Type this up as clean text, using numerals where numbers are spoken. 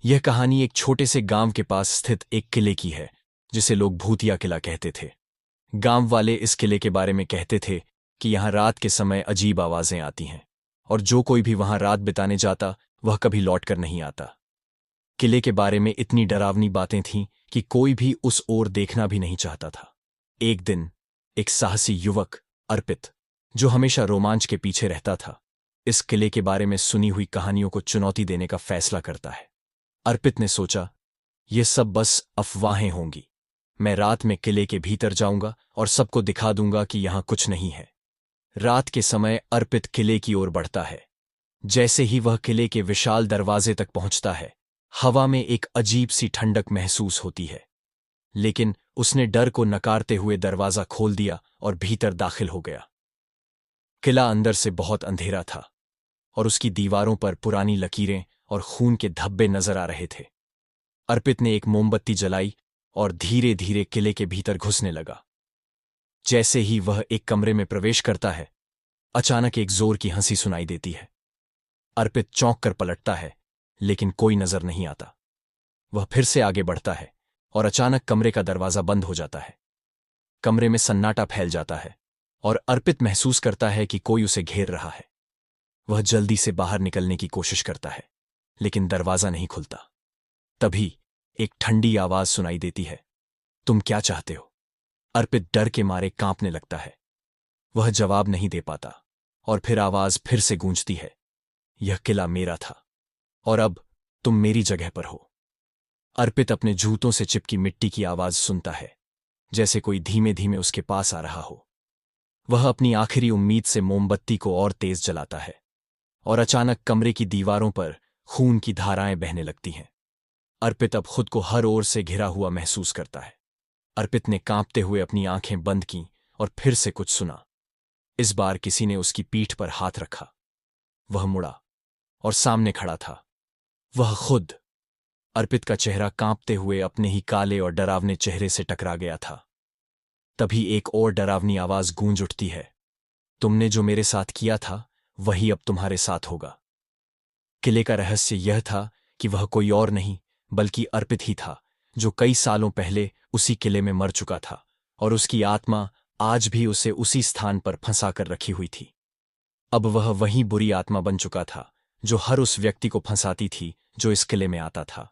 यह कहानी एक छोटे से गांव के पास स्थित एक किले की है, जिसे लोग भूतिया किला कहते थे। गांव वाले इस किले के बारे में कहते थे कि यहां रात के समय अजीब आवाजें आती हैं, और जो कोई भी वहां रात बिताने जाता वह कभी लौटकर नहीं आता। किले के बारे में इतनी डरावनी बातें थीं कि कोई भी उस ओर देखना भी नहीं चाहता था। एक दिन एक साहसी युवक अर्पित, जो हमेशा रोमांच के पीछे रहता था, इस किले के बारे में सुनी हुई कहानियों को चुनौती देने का फैसला करता है। अर्पित ने सोचा, ये सब बस अफवाहें होंगी। मैं रात में किले के भीतर जाऊंगा और सबको दिखा दूंगा कि यहां कुछ नहीं है। रात के समय अर्पित किले की ओर बढ़ता है। जैसे ही वह किले के विशाल दरवाजे तक पहुंचता है, हवा में एक अजीब सी ठंडक महसूस होती है। लेकिन उसने डर को नकारते हुए दरवाजा खोल दिया और भीतर दाखिल हो गया। किला अंदर से बहुत अंधेरा था और उसकी दीवारों पर पुरानी लकीरें और खून के धब्बे नजर आ रहे थे। अर्पित ने एक मोमबत्ती जलाई और धीरे धीरे किले के भीतर घुसने लगा। जैसे ही वह एक कमरे में प्रवेश करता है, अचानक एक जोर की हंसी सुनाई देती है। अर्पित चौंक कर पलटता है, लेकिन कोई नजर नहीं आता। वह फिर से आगे बढ़ता है और अचानक कमरे का दरवाजा बंद हो जाता है। कमरे में सन्नाटा फैल जाता है और अर्पित महसूस करता है कि कोई उसे घेर रहा है। वह जल्दी से बाहर निकलने की कोशिश करता है, लेकिन दरवाजा नहीं खुलता। तभी एक ठंडी आवाज सुनाई देती है, तुम क्या चाहते हो? अर्पित डर के मारे कांपने लगता है। वह जवाब नहीं दे पाता और फिर आवाज फिर से गूंजती है, यह किला मेरा था और अब तुम मेरी जगह पर हो। अर्पित अपने जूतों से चिपकी मिट्टी की आवाज सुनता है, जैसे कोई धीमे धीमे उसके पास आ रहा हो। वह अपनी आखिरी उम्मीद से मोमबत्ती को और तेज जलाता है और अचानक कमरे की दीवारों पर खून की धाराएं बहने लगती हैं। अर्पित अब खुद को हर ओर से घिरा हुआ महसूस करता है। अर्पित ने कांपते हुए अपनी आंखें बंद कीं और फिर से कुछ सुना। इस बार किसी ने उसकी पीठ पर हाथ रखा। वह मुड़ा और सामने खड़ा था वह खुद। अर्पित का चेहरा कांपते हुए अपने ही काले और डरावने चेहरे से टकरा गया था। तभी एक और डरावनी आवाज गूंज उठती है, तुमने जो मेरे साथ किया था वही अब तुम्हारे साथ होगा। किले का रहस्य यह था कि वह कोई और नहीं बल्कि अर्पित ही था, जो कई सालों पहले उसी किले में मर चुका था और उसकी आत्मा आज भी उसे उसी स्थान पर फंसा कर रखी हुई थी। अब वह वही बुरी आत्मा बन चुका था जो हर उस व्यक्ति को फंसाती थी जो इस किले में आता था।